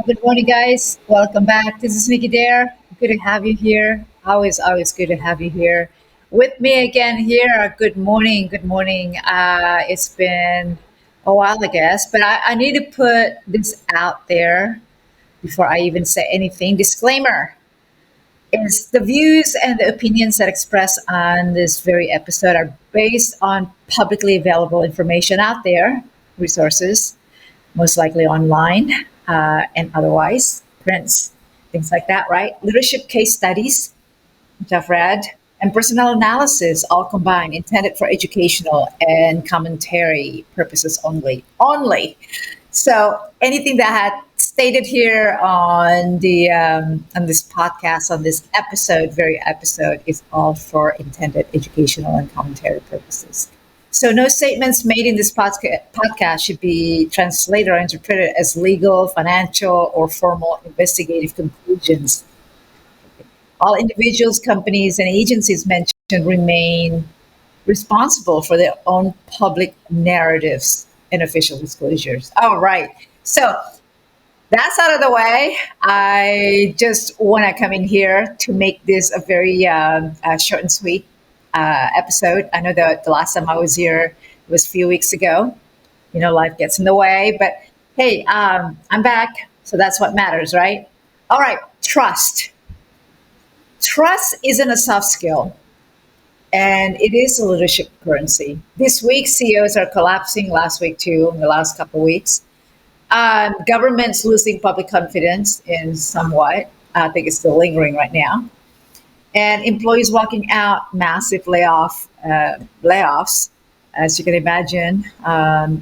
Good morning, guys. Welcome back. This is Nicky Dare. Good to have you here. Always good to have you here. With me again here. Good morning. Good morning. It's been a while, I guess, but I need to put this out there before I even say anything. Disclaimer is the views and the opinions that expressed on this very episode are based on publicly available information out there, resources, most likely online and otherwise, prints, things like that, right? Leadership case studies, which I've read, and personal analysis all combined, intended for educational and commentary purposes only. Only. So anything that I had stated here on the on this podcast, on this episode, very episode, is all for intended educational and commentary purposes. So, no statements made in this podcast should be translated or interpreted as legal, financial, or formal investigative conclusions. All individuals, companies, and agencies mentioned remain responsible for their own public narratives and official disclosures. All right. So, that's out of the way. I just want to come in here to make this a very short and sweet episode. I know that the last time I was here was a few weeks ago. You know, life gets in the way, but hey, I'm back. So that's what matters, right? All right, trust. Trust isn't a soft skill, and it is a leadership currency. This week, CEOs are collapsing, last week too, in the last couple of weeks. Governments losing public confidence in somewhat. I think it's still lingering right now. And employees walking out, massive layoffs, as you can imagine.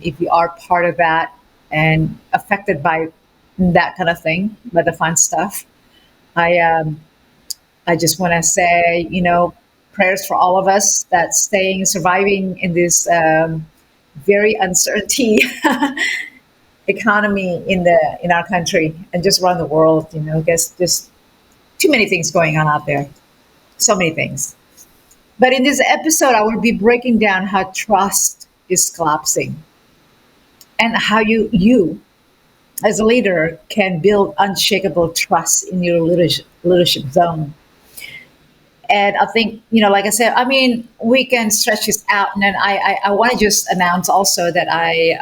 If you are part of that and affected by that kind of thing, by the fun stuff, I I just want to say, prayers for all of us that surviving in this very uncertainty economy in our country and just around the world. I guess just too many things going on out there. So many things. But in this episode, I will be breaking down how trust is collapsing and how you as a leader can build unshakable trust in your leadership zone. And I think, like I said, I mean, we can stretch this out. And then I want to just announce also that I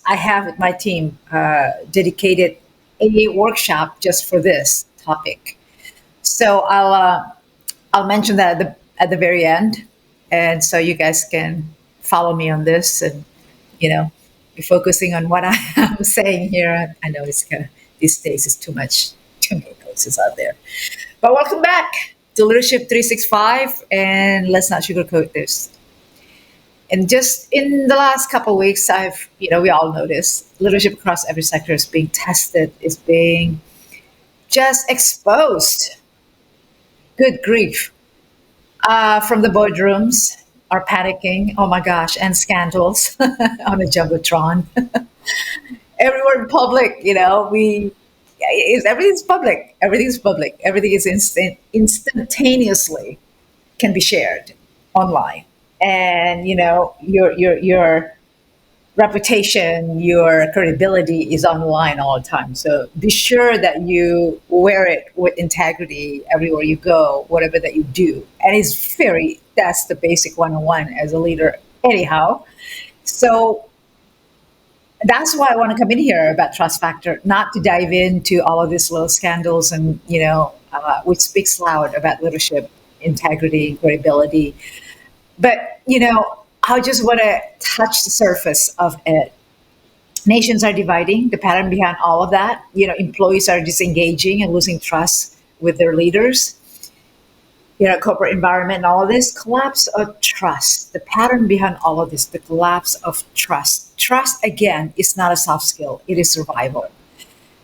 have with my team dedicated a workshop just for this topic. So I'll mention that at the very end, and so you guys can follow me on this, and you know, be focusing on what I am saying here. I know it's kind of these days is too many coaches out there. But welcome back to Leadership 365, and let's not sugarcoat this. And just in the last couple of weeks, we all noticed leadership across every sector is being tested, is being just exposed. Good grief. From the boardrooms are panicking. Oh my gosh, and scandals on a jumbotron. Everywhere in public, everything's public. Everything's public. Everything is instantaneously can be shared online, and your reputation, your credibility is online all the time. So be sure that you wear it with integrity everywhere you go, whatever that you do. And that's the basic 101 as a leader, anyhow. So that's why I want to come in here about trust factor, not to dive into all of these little scandals and, which speaks loud about leadership, integrity, credibility. But, I just want to touch the surface of it. Nations are dividing, the pattern behind all of that. Employees are disengaging and losing trust with their leaders. Corporate environment and all of this, collapse of trust. The pattern behind all of this, the collapse of trust. Trust, again, is not a soft skill, it is survival.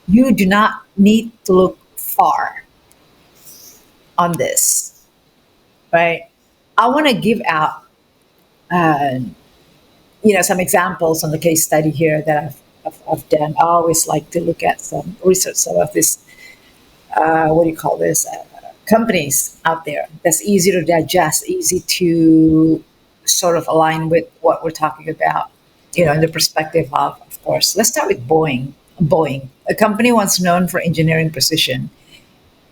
You do not need to look far on this, right? I want to give out some examples on the case study here that I've done. I always like to look at some research, some of this, companies out there that's easy to digest, easy to sort of align with what we're talking about, in the perspective of course. Let's start with Boeing. Boeing, A company once known for engineering precision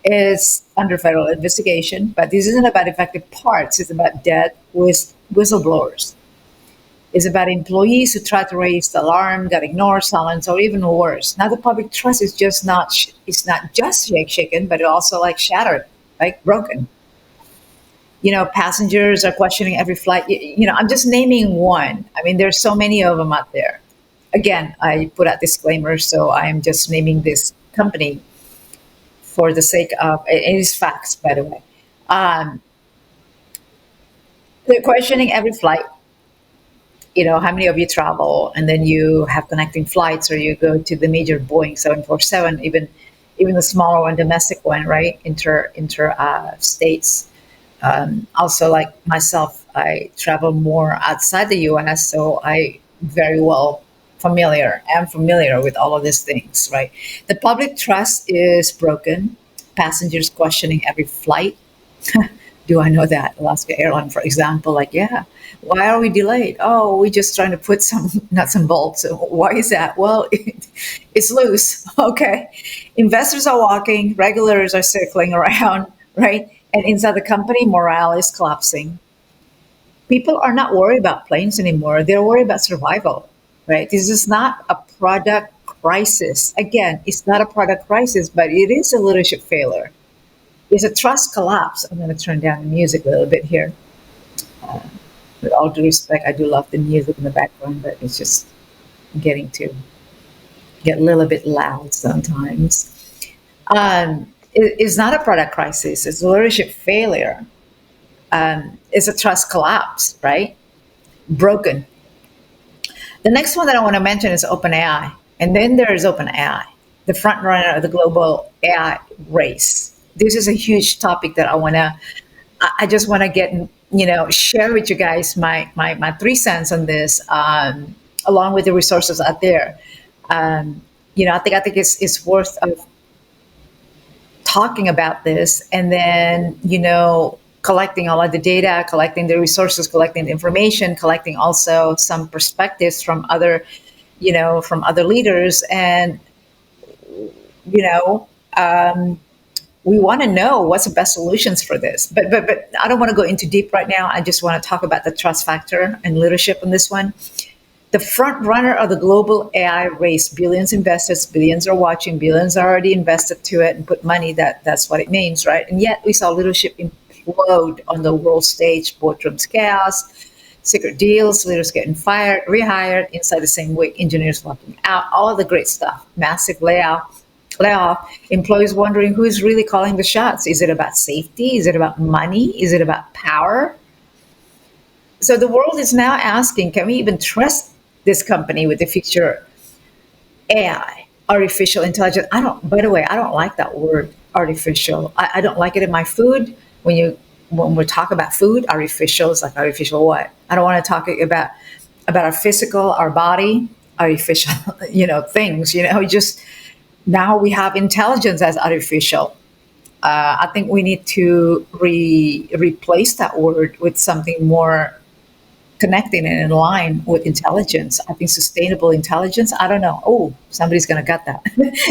is under federal investigation, but this isn't about effective parts. It's about dead with whistleblowers. It's about employees who try to raise the alarm, got ignored, silenced, or even worse. Now the public trust is just not it's not just shaken, but it also like shattered, like broken. Passengers are questioning every flight. I'm just naming one. I mean, there's so many of them out there. Again, I put out disclaimers, so I am just naming this company for the sake of it is facts, by the way. Um, they're questioning every flight. How many of you travel and then you have connecting flights, or you go to the major Boeing 747, even the smaller one, domestic one, right? Inter states. Also, like myself, I travel more outside the U.S., so I very well am familiar with all of these things, right? The public trust is broken. Passengers questioning every flight. Do I know that? Alaska Airlines, for example, like, yeah, why are we delayed? Oh, we're just trying to put some nuts and bolts. So why is that? Well, it's loose. Okay. Investors are walking, regulars are circling around, right? And inside the company, morale is collapsing. People are not worried about planes anymore. They're worried about survival, right? This is not a product crisis. Again, it's not a product crisis, but it is a leadership failure. It's a trust collapse. I'm going to turn down the music a little bit here. Uh, with all due respect, I do love the music in the background, but it's just getting to get a little bit loud sometimes. It's not a product crisis. It's a leadership failure. It's a trust collapse, right? Broken. The next one that I want to mention is OpenAI. And then there is OpenAI, the front runner of the global AI race. This is a huge topic that I just want to share with you guys my 3 cents on this, along with the resources out there. I think it's worth of talking about this, and then collecting all of the data, collecting the resources, collecting the information, collecting also some perspectives from other leaders, and you know we want to know what's the best solutions for this. But I don't want to go into deep right now. I just want to talk about the trust factor and leadership on this one. The front runner of the global AI race, billions invested, billions are watching, billions are already invested to it and put money. That's what it means, right? And yet we saw leadership implode on the world stage, boardrooms chaos, secret deals, leaders getting fired, rehired inside the same week, engineers walking out, all of the great stuff, massive layoff, employees wondering who's really calling the shots. Is it about safety? Is it about money? Is it about power? So the world is now asking, can we even trust this company with the future AI, artificial intelligence? By the way, I don't like that word artificial. I don't like it in my food. When we talk about food, artificial is like artificial what? I don't want to talk about our physical, our body, artificial, things, just now we have intelligence as artificial. I think we need to replace that word with something more connecting and in line with intelligence. I think sustainable intelligence. I don't know. Oh, somebody's going to get that.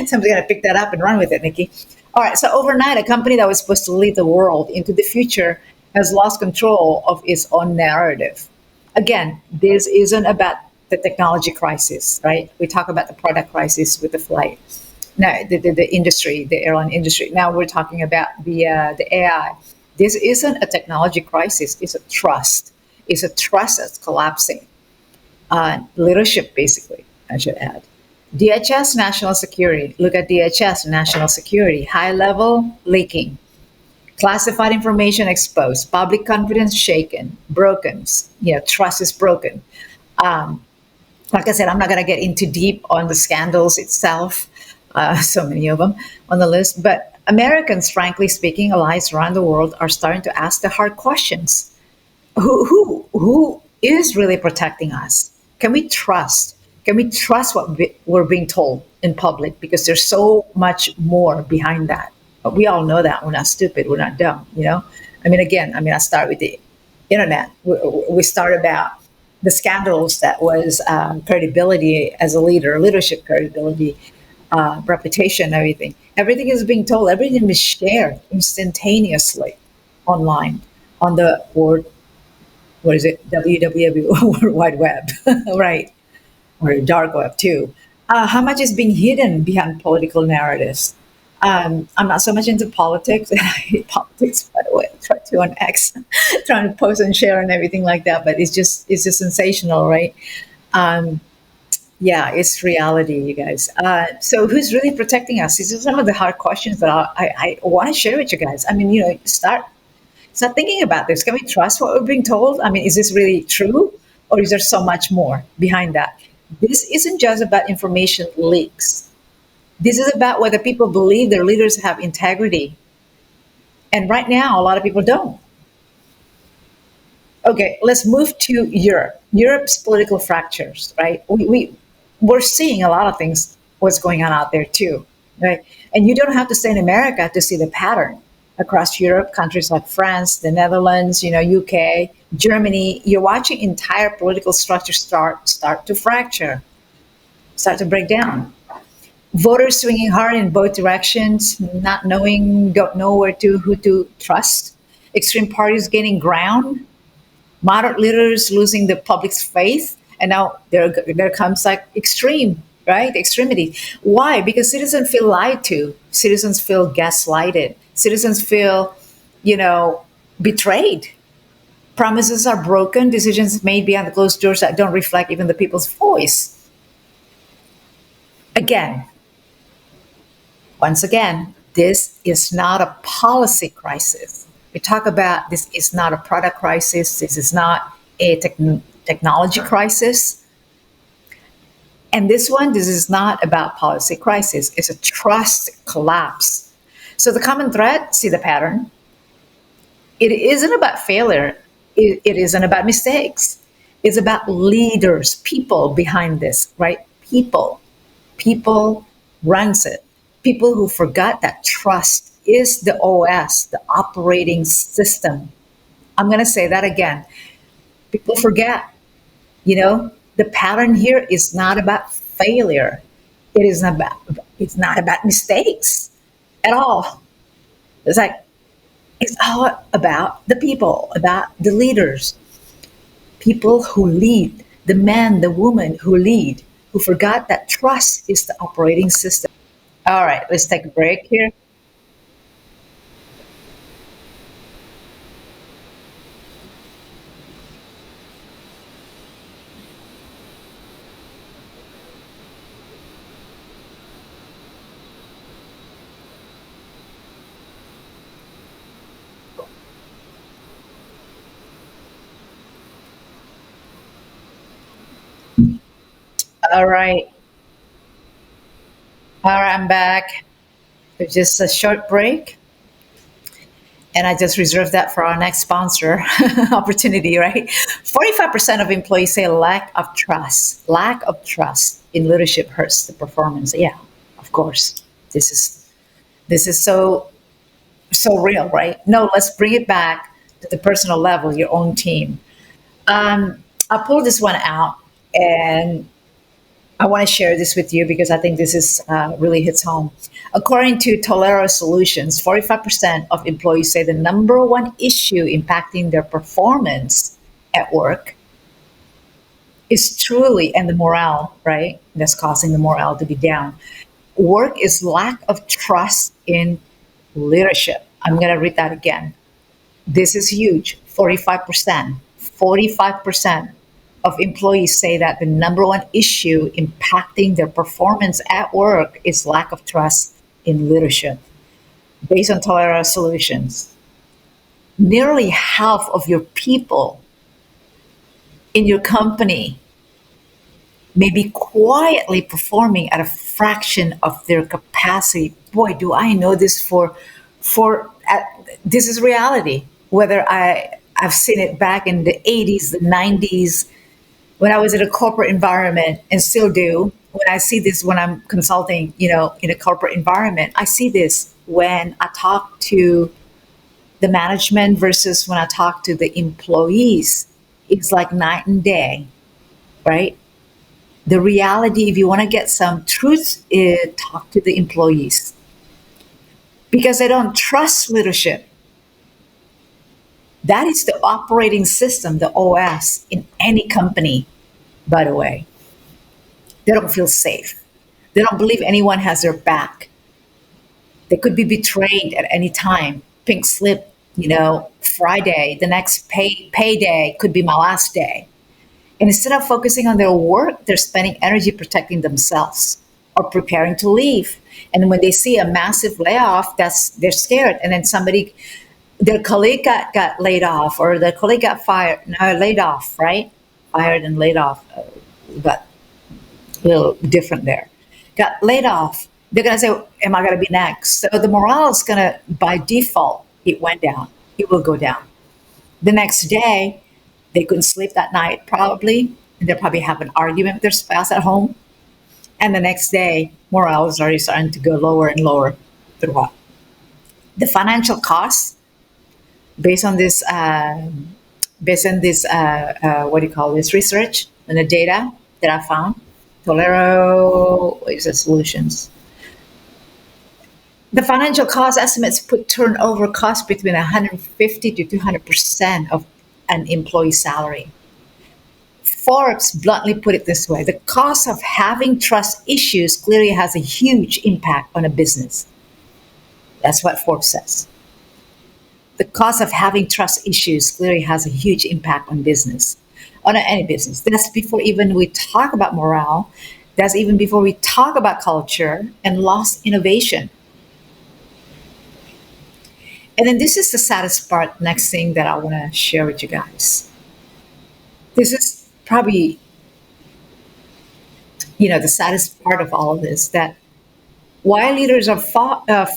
Somebody's going to pick that up and run with it, Nikki. All right. So overnight, a company that was supposed to lead the world into the future has lost control of its own narrative. Again, this isn't about the technology crisis, right? We talk about the product crisis with the flight. No, the industry, the airline industry. Now we're talking about the AI. This isn't a technology crisis. It's a trust. It's a trust that's collapsing. Leadership, basically, I should add. DHS national security. Look at DHS national security. High level leaking. Classified information exposed. Public confidence shaken. Broken. Trust is broken. Like I said, I'm not going to get into deep on the scandals itself. So many of them on the list. But Americans, frankly speaking, allies around the world are starting to ask the hard questions. Who is really protecting us? Can we trust? Can we trust what we're being told in public? Because there's so much more behind that. But we all know that we're not stupid, we're not dumb. I start with the internet. We start about the scandals that was credibility as a leader, leadership credibility. reputation, everything. Everything is being told. Everything is shared instantaneously online on the world. What is it? WWW World Wide Web, right? Or dark web too. How much is being hidden behind political narratives? I'm not so much into politics. I hate politics, by the way. I try to on X, trying to post and share and everything like that. But it's just sensational, right? Um, yeah, it's reality, you guys. So who's really protecting us? These are some of the hard questions that I want to share with you guys. I mean, start thinking about this. Can we trust what we're being told? I mean, is this really true? Or is there so much more behind that? This isn't just about information leaks. This is about whether people believe their leaders have integrity. And right now, a lot of people don't. Okay, let's move to Europe. Europe's political fractures, right? We're seeing a lot of things, what's going on out there too, right? And you don't have to stay in America to see the pattern across Europe, countries like France, the Netherlands, UK, Germany. You're watching entire political structures start to fracture, start to break down. Voters swinging hard in both directions, not knowing, don't know who to trust. Extreme parties gaining ground, moderate leaders losing the public's faith, and now there comes like extreme, right? Extremity. Why? Because citizens feel lied to, citizens feel gaslighted, citizens feel, you know, betrayed. Promises are broken, decisions made behind the closed doors that don't reflect even the people's voice. Again, once again, this is not a policy crisis. We talk about this is not a product crisis. This is not a technology crisis. And this is not about policy crisis. It's a trust collapse. So the common thread, see the pattern. It isn't about failure. It isn't about mistakes. It's about leaders, people behind this, right? People runs it. People who forgot that trust is the OS, the operating system. I'm going to say that again. People forget, the pattern here is not about failure. It is not about, it's not about mistakes at all. It's like, it's all about the people, about the leaders, people who lead, the man, the woman who lead, who forgot that trust is the operating system. All right, let's take a break here. All right. All right, I'm back. It's just a short break. And I just reserved that for our next sponsor opportunity, right? 45% of employees say lack of trust. Lack of trust in leadership hurts the performance. Yeah, of course. This is so real, right? No, let's bring it back to the personal level, your own team. I pulled this one out, and I want to share this with you because I think this is really hits home. According to Tolero Solutions, 45% of employees say the number one issue impacting their performance at work is truly, and the morale, right? That's causing the morale to be down. Work is lack of trust in leadership. I'm going to read that again. This is huge. 45%. 45% of employees say that the number one issue impacting their performance at work is lack of trust in leadership. Based on Tolera Solutions, nearly half of your people in your company may be quietly performing at a fraction of their capacity. Boy, do I know this this is reality. Whether I've seen it back in the 80s, the 90s, when I was in a corporate environment, and still do. When I see this when I'm consulting, in a corporate environment, I see this when I talk to the management versus when I talk to the employees. It's like night and day, right? The reality, if you want to get some truth, talk to the employees because they don't trust leadership. That is the operating system, the OS in any company, by the way. They don't feel safe. They don't believe anyone has their back. They could be betrayed at any time. Pink slip, Friday, the next payday could be my last day. And instead of focusing on their work, they're spending energy protecting themselves or preparing to leave. And when they see a massive layoff, they're scared. And then their colleague got laid off, or their colleague got fired, no, laid off, right? Fired and laid off, but a little different there. Got laid off. They're gonna say, "Am I gonna be next?" So the morale is gonna, by default, it went down. It will go down. The next day, they couldn't sleep that night, probably. And they'll probably have an argument with their spouse at home. And the next day, morale is already starting to go lower and lower. But what? The financial costs, based on this, what do you call this research and the data that I found, Tolero, what is the solutions? The financial cost estimates put turnover costs between 150 to 200% of an employee's salary. Forbes bluntly put it this way: the cost of having trust issues clearly has a huge impact on a business. That's what Forbes says. The cost of having trust issues clearly has a huge impact on business, on any business. That's before even we talk about morale. That's even before we talk about culture and lost innovation. And then this is the saddest part, next thing that I want to share with you guys. This is probably, the saddest part of all of this, that why leaders are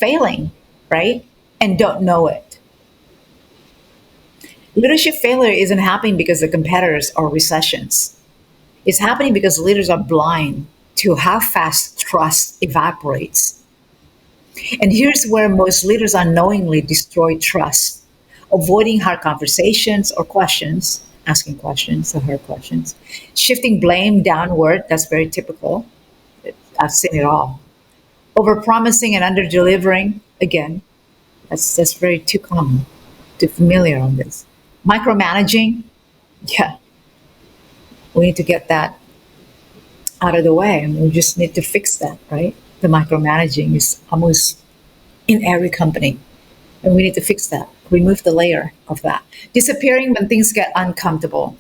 failing, right? And don't know it. Leadership failure isn't happening because of competitors or recessions. It's happening because leaders are blind to how fast trust evaporates. And here's where most leaders unknowingly destroy trust, avoiding hard conversations or questions, asking questions or hard questions, shifting blame downward, that's very typical. I've seen it all. Overpromising and under-delivering, again, that's very too common, too familiar on this. Micromanaging, yeah, we need to get that out of the way, and we just need to fix that, right? The micromanaging is almost in every company, and we need to fix that. Remove the layer of that. Disappearing when things get uncomfortable.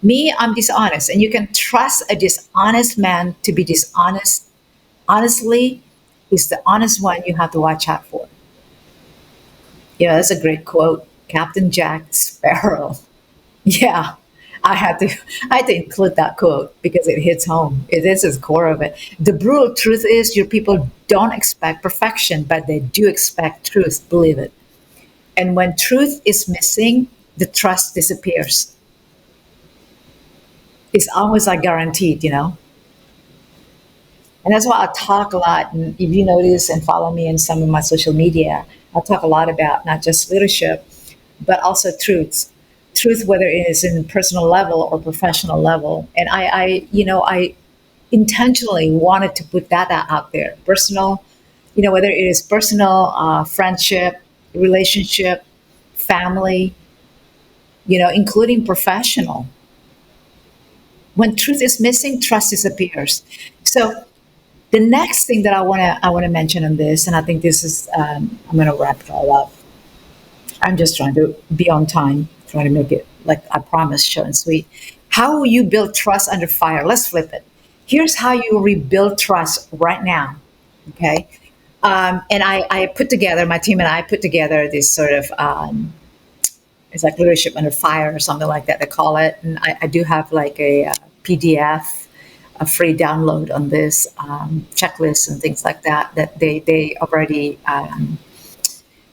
Me, I'm dishonest, and you can trust a dishonest man to be dishonest. Honestly, is the honest one you have to watch out for. Yeah, that's a great quote. Captain Jack Sparrow. Yeah, I had to I had to include that quote because it hits home. It is the core of it. The brutal truth is your people don't expect perfection, but they do expect truth. Believe it. And when truth is missing, the trust disappears. It's almost like guaranteed. And that's why I talk a lot. And if you notice and follow me in some of my social media, I talk a lot about not just leadership, but also truths. Truth, whether it is in personal level or professional level. And I intentionally wanted to put that out there. Personal, whether it is personal, friendship, relationship, family, including professional. When truth is missing, trust disappears. So the next thing that I want to mention on this, and I think this is I'm going to wrap it all up. I'm just trying to be on time, trying to make it like I promised, short and sweet. How will you build trust under fire? Let's flip it. Here's how you rebuild trust right now. Okay. And I put together, my team and I put together this sort of, it's like leadership under fire or something like that, they call it. And I do have like a PDF, a free download on this, checklist and things like that, that they already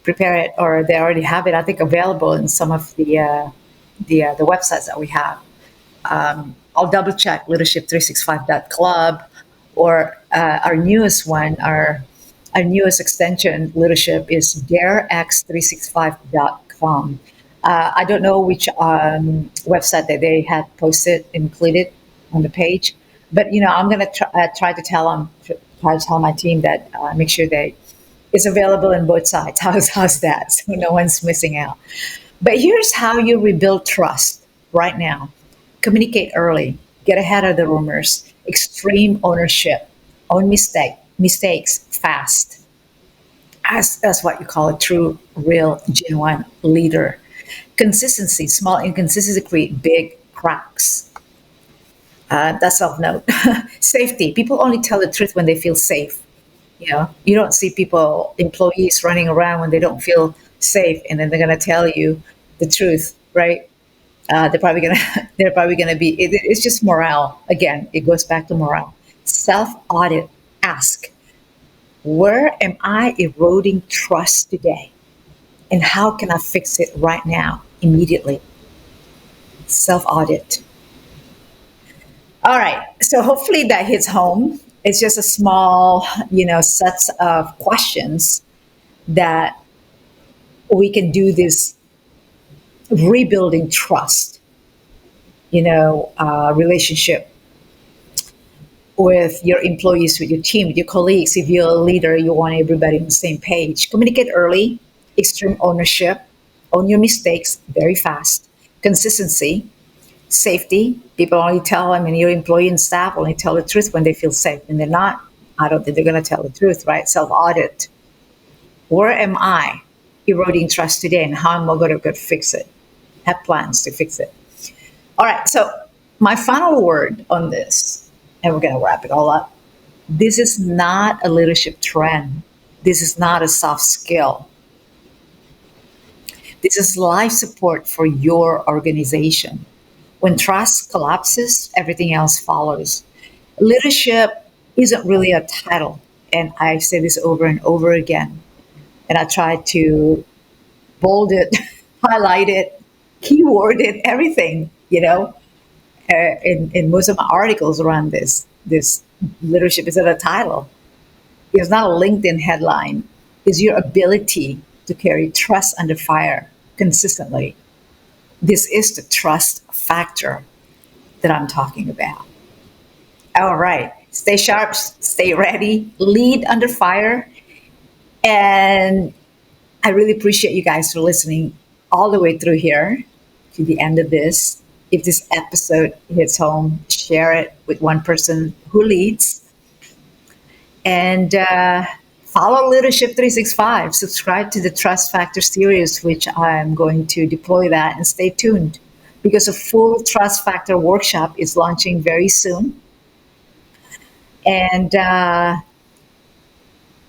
prepare it, or they already have it, I think, available in some of the websites that we have. I'll double check leadership365.club, or our newest one, our newest extension leadership is darex365.com. I don't know which website that they had posted included on the page, But I'm going to try to tell them, try to tell my team that make sure that it's available in both sides. How's that? So no one's missing out. But here's how you rebuild trust right now. Communicate early. Get ahead of the rumors. Extreme ownership. Own mistakes fast. That's what you call a true, real, genuine leader. Consistency. Small inconsistencies create big cracks. That's of note. Safety. People only tell the truth when they feel safe. You don't see employees running around when they don't feel safe, and then they're going to tell you the truth, right? They're probably gonna be. It's just morale. Again, it goes back to morale. Self audit. Ask, where am I eroding trust today, and how can I fix it right now, immediately? Self audit. All right. So hopefully that hits home. It's just a small, sets of questions that we can do this rebuilding trust, relationship with your employees, with your team, with your colleagues. If you're a leader, you want everybody on the same page. Communicate early, extreme ownership, own your mistakes very fast, consistency, safety. People only tell, your employee and staff only tell the truth when they feel safe. And they're not, I don't think they're going to tell the truth, right? Self audit. Where am I eroding trust today, and how am I going to go fix it? Have plans to fix it. All right. So, my final word on this, and we're going to wrap it all up. This is not a leadership trend. This is not a soft skill. This is life support for your organization. When trust collapses, everything else follows. Leadership isn't really a title. And I say this over and over again. And I try to bold it, highlight it, keyword it, everything, in most of my articles around this. This leadership isn't a title. It's not a LinkedIn headline. It's your ability to carry trust under fire consistently. This is the trust factor that I'm talking about. All right. Stay sharp, stay ready, lead under fire. And I really appreciate you guys for listening all the way through here to the end of this. If this episode hits home, share it with one person who leads. And follow Leadership 365. Subscribe to the Trust Factor series, which I'm going to deploy that, and stay tuned because a full Trust Factor workshop is launching very soon. And,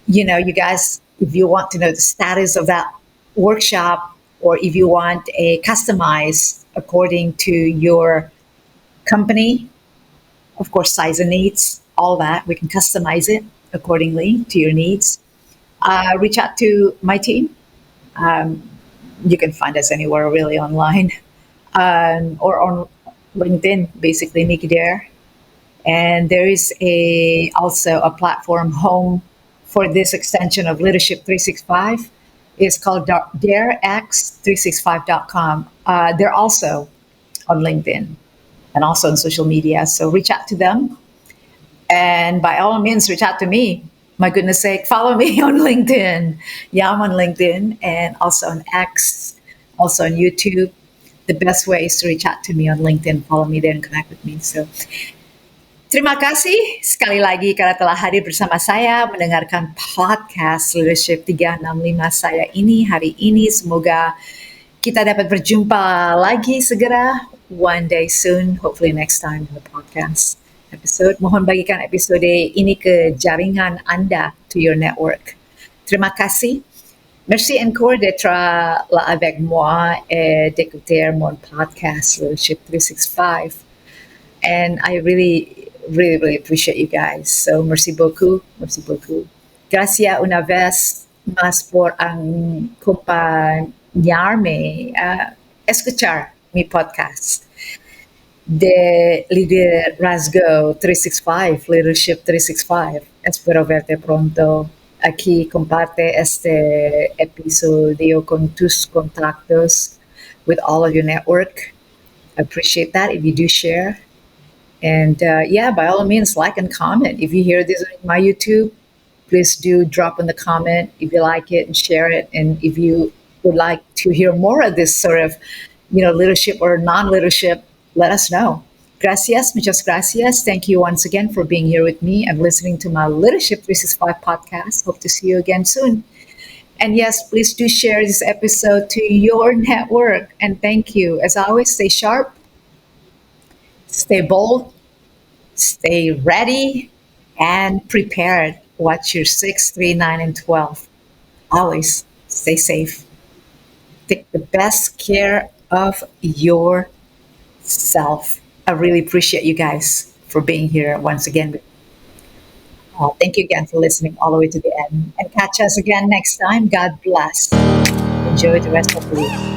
you guys, if you want to know the status of that workshop, or if you want a customized according to your company, of course, size and needs, all that, we can customize it accordingly to your needs. Reach out to my team. You can find us anywhere really online, or on LinkedIn, basically Nicky Dare. And there is also a platform home for this extension of Leadership 365. It's called darex365.com. They're also on LinkedIn and also on social media. So reach out to them. And by all means, reach out to me. My goodness sake, follow me on LinkedIn. Yeah, I'm on LinkedIn and also on X, also on YouTube. The best way is to reach out to me on LinkedIn. Follow me there and connect with me. So, terima kasih sekali lagi karena telah hadir bersama saya mendengarkan podcast Leadership 365 saya hari ini. Semoga kita dapat berjumpa lagi segera, one day soon, hopefully next time in the podcast episode. Mohon bagikan episode ini ke jaringan Anda, to your network. Terima kasih. Merci encore d'être là avec moi et d'écouter mon podcast Leadership 365. And I really, really, really appreciate you guys. So, merci beaucoup. Merci beaucoup. Gracias una vez más por acompañarme a escuchar mi podcast de Liderazgo 365, Leadership 365. Espero verte pronto. Aquí comparte este episodio con tus contactos with all of your network. I appreciate that if you do share. And yeah, by all means, like and comment. If you hear this on my YouTube, please do drop in the comment if you like it and share it. And if you would like to hear more of this sort of, leadership or non-leadership, let us know. Gracias, muchas gracias. Thank you once again for being here with me and listening to my Leadership 365 podcast. Hope to see you again soon. And yes, please do share this episode to your network. And thank you. As always, stay sharp, stay bold, stay ready, and prepared. Watch your 6, 3, 9, and 12. Always stay safe. Take the best care of yourself. I really appreciate you guys for being here once again. Thank you again for listening all the way to the end. And catch us again next time. God bless. Enjoy the rest of the week.